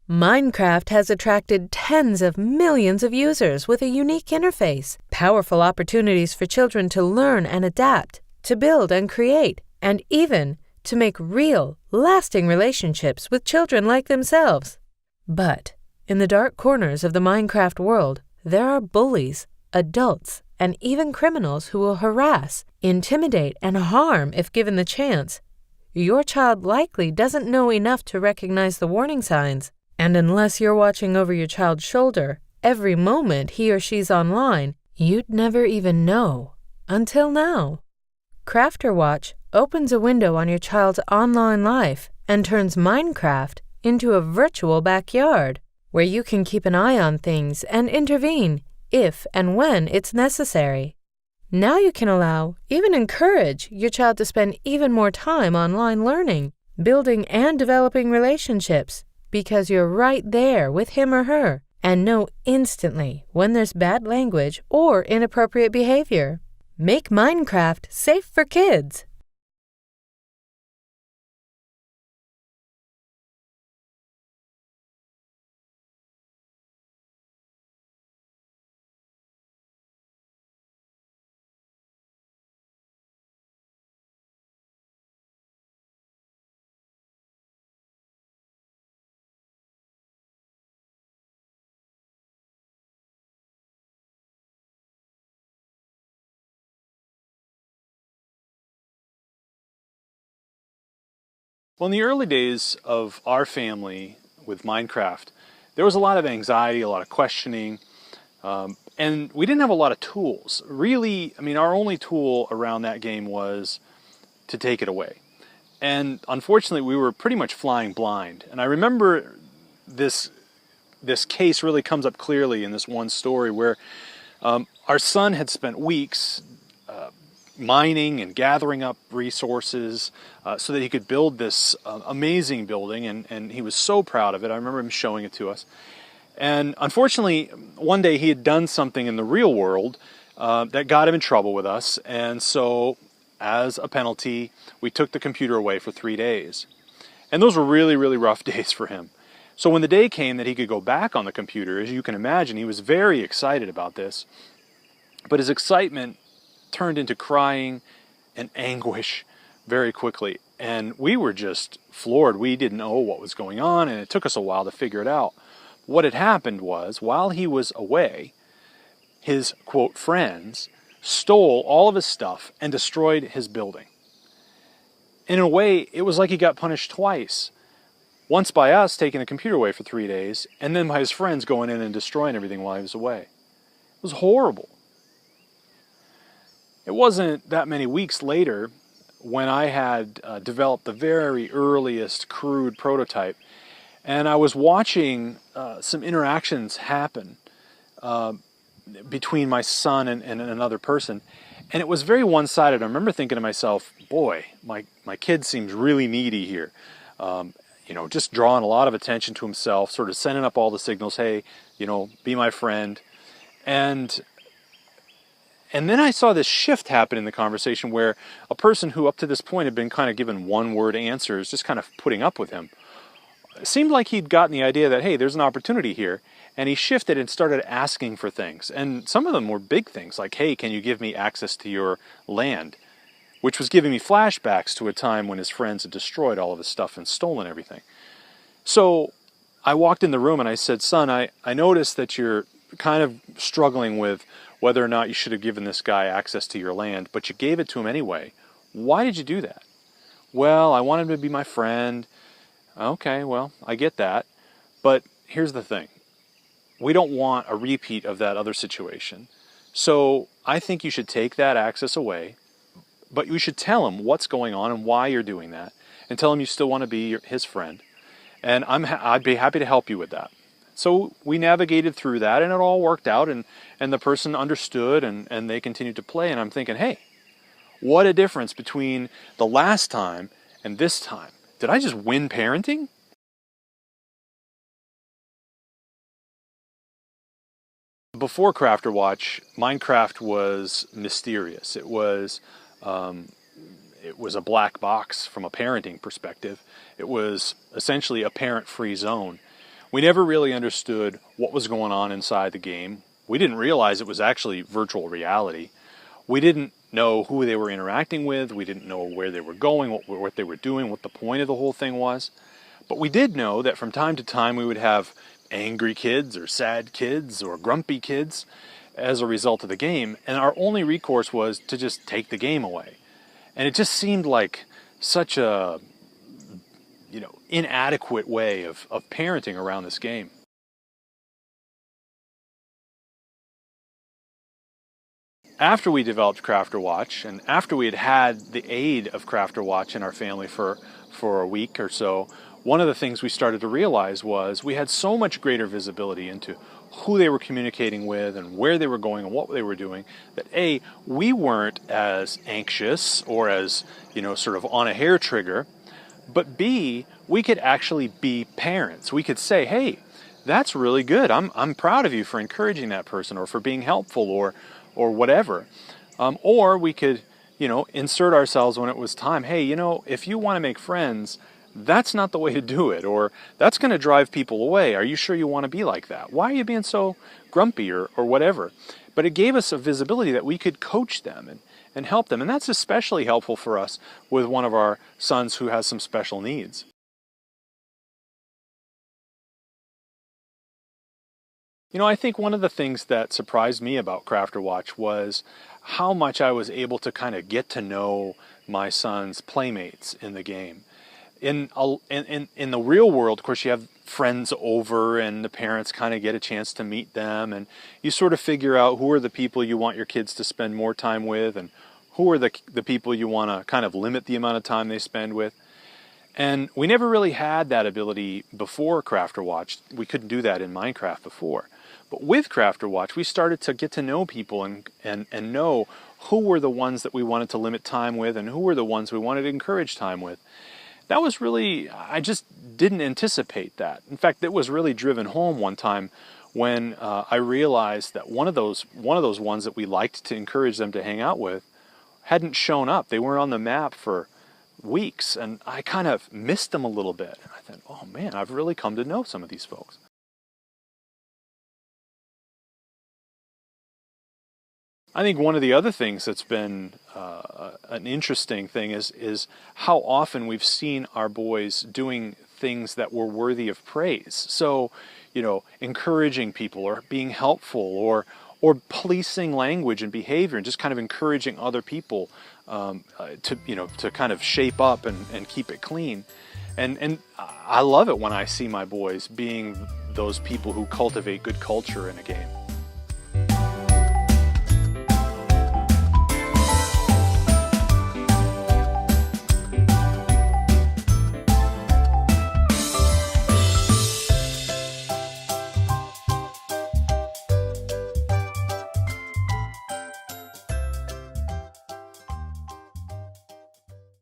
Minecraft has attracted tens of millions of users with a unique interface, powerful opportunities for children to learn and adapt, to build and create, and even to make real, lasting relationships with children like themselves. But in the dark corners of the Minecraft world, there are bullies, adults, and even criminals who will harass, intimidate, and harm if given the chance. Your child likely doesn't know enough to recognize the warning signs, and unless you're watching over your child's shoulder every moment he or she's online, you'd never even know. Until now. CrafterWatch opens a window on your child's online life and turns Minecraft into a virtual backyard, where you can keep an eye on things and intervene if and when it's necessary. Now you can allow, even encourage, your child to spend even more time online learning, building and developing relationships, because you're right there with him or her and know instantly when there's bad language or inappropriate behavior. Make Minecraft safe for kids. Well, in the early days of our family with Minecraft, there was a lot of anxiety, a lot of questioning, and we didn't have a lot of tools. Really, I mean, our only tool around that game was to take it away. And unfortunately, we were pretty much flying blind. And I remember this case really comes up clearly in this one story where our son had spent weeks mining and gathering up resources so that he could build this amazing building, and he was so proud of it. I remember him showing it to us. And unfortunately, one day he had done something in the real world that got him in trouble with us, and so as a penalty, we took the computer away for 3 days. And those were really, really rough days for him. So when the day came that he could go back on the computer, as you can imagine, he was very excited about this. But his excitement turned into crying and anguish very quickly. And we were just floored. We didn't know what was going on, and it took us a while to figure it out. What had happened was, while he was away, his, quote, friends stole all of his stuff and destroyed his building. In a way, it was like he got punished twice. Once by us taking the computer away for 3 days, and then by his friends going in and destroying everything while he was away. It was horrible. It wasn't that many weeks later when I had developed the very earliest crude prototype, and I was watching some interactions happen between my son and another person, and it was very one-sided. I remember thinking to myself, boy, my kid seems really needy here. You know, just drawing a lot of attention to himself, sort of sending up all the signals, hey, you know, be my friend. And then I saw this shift happen in the conversation where a person who up to this point had been kind of given one-word answers, just kind of putting up with him, it seemed like he'd gotten the idea that, hey, there's an opportunity here, and he shifted and started asking for things. And some of them were big things, like, hey, can you give me access to your land? Which was giving me flashbacks to a time when his friends had destroyed all of his stuff and stolen everything. So I walked in the room and I said, son, I noticed that you're kind of struggling with whether or not you should have given this guy access to your land, but you gave it to him anyway. Why did you do that? Well, I want him to be my friend. Okay, well, I get that. But here's the thing. We don't want a repeat of that other situation. So I think you should take that access away, but you should tell him what's going on and why you're doing that, and tell him you still want to be his friend. And I'd be happy to help you with that. So we navigated through that, and it all worked out, and the person understood, and they continued to play. And I'm thinking, hey, what a difference between the last time and this time. Did I just win parenting? Before CrafterWatch, Minecraft was mysterious. It was a black box from a parenting perspective. It was essentially a parent-free zone. We never really understood what was going on inside the game. We didn't realize it was actually virtual reality. We didn't know who they were interacting with. We didn't know where they were going, what they were doing, what the point of the whole thing was. But we did know that from time to time we would have angry kids or sad kids or grumpy kids as a result of the game, and our only recourse was to just take the game away. And it just seemed like such a inadequate way of parenting around this game. After we developed CrafterWatch, and after we had had the aid of CrafterWatch in our family for a week or so, one of the things we started to realize was we had so much greater visibility into who they were communicating with and where they were going and what they were doing, that A, we weren't as anxious or as, sort of on a hair trigger, but B, we could actually be parents. We could say, hey, that's really good. I'm proud of you for encouraging that person or for being helpful or whatever. Or we could, insert ourselves when it was time. Hey, if you want to make friends, that's not the way to do it, or that's going to drive people away. Are you sure you want to be like that? Why are you being so grumpy or whatever? But it gave us a visibility that we could coach them and help them. And that's especially helpful for us with one of our sons who has some special needs. I think one of the things that surprised me about CrafterWatch was how much I was able to kind of get to know my son's playmates in the game. In the real world, of course, you have friends over and the parents kind of get a chance to meet them, and you sort of figure out who are the people you want your kids to spend more time with and who are the people you want to kind of limit the amount of time they spend with. And we never really had that ability before CrafterWatch. We couldn't do that in Minecraft before. But with CrafterWatch, we started to get to know people and know who were the ones that we wanted to limit time with and who were the ones we wanted to encourage time with. That was really, I just didn't anticipate that. In fact, it was really driven home one time when I realized that one of those ones that we liked to encourage them to hang out with hadn't shown up. They weren't on the map for weeks, and I kind of missed them a little bit. And I thought, oh man, I've really come to know some of these folks. I think one of the other things that's been an interesting thing is how often we've seen our boys doing things that were worthy of praise. So, encouraging people or being helpful or policing language and behavior and just kind of encouraging other people to kind of shape up and keep it clean. And I love it when I see my boys being those people who cultivate good culture in a game.